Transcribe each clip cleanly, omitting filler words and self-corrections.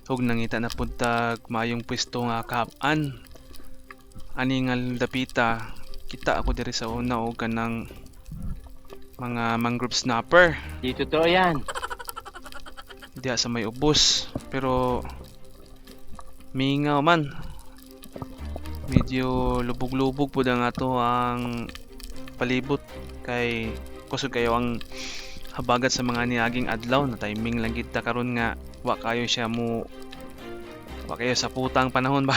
Hug nangita na pud tag maayong pwesto nga kahapan. Ani nga dapita, kita ako diri sa una og kanang mga mangrove snapper Di totoo yan. diha sa may ubos. Pero mingaw man. Medyo lubog-lubog pud ang ato ang palibot kay kusog kayo ang habagat sa mga niaging adlaw na timing lang kita karon nga wa kayo sa putang panahon ba.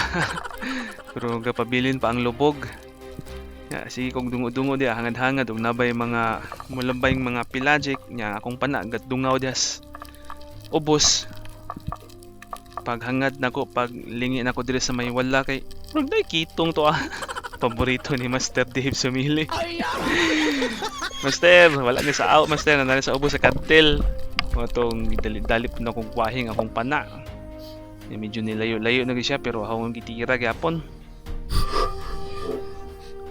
Pero gapabilin pa ang lubog. Ya, sige kung dungo-dungo dia hangad-hangad ug nabay mga mulabayng mga pelagic nya akong pana gatdungaw dias ubos. Paghangad nako pag lingi nako diri sa may wala kay murag day kitong to ah. Paborito ni Master Dave Sumili. Master, wala ni sa out master na sa ubos sa kantel. Matong dali na kong kwahing akong pana. Medyo nilayo-layo na siya pero akong gitira gyapon.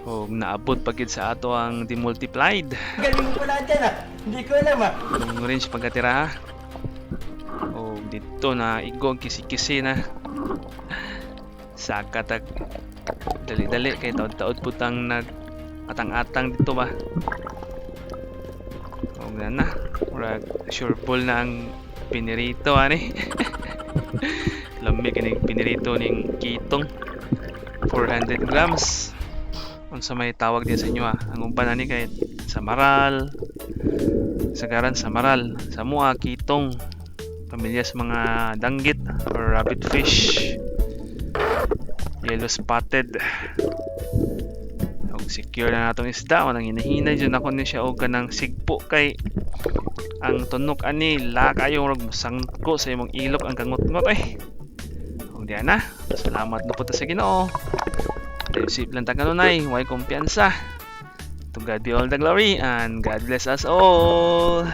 O naabot pagid sa ato ang demultiplied. Galing mo pala dyan ah. Hindi ko alam ah. Yung range pagkatira ha. O dito na igog kisi-kisi na. Sakatag dali-dali kay taod-taod putang nag atang-atang dito ba. O na. Murag sure ball na ang pinirito ani. Lamig kining pinirito ning kitong 400 grams. Unsa may tawag din sa inyo ah. Ang umpan ani kay samaral. Sagaran samaral. Sa mua kitong. Pamilya sa mga danggit or rabbit fish. Yellow spotted. Og secure na natong isda. Wanang hinahinay dyan ako ni siya og kanang sigpo kay ang tunok ani lakayo rog sangko sa imong ilok ang kangot-ngot eh. Og diyan na. Salamat na po ta sa Ginoo. Isip lang taganunay, way kumpiyansa. To God be all the glory and God bless us all.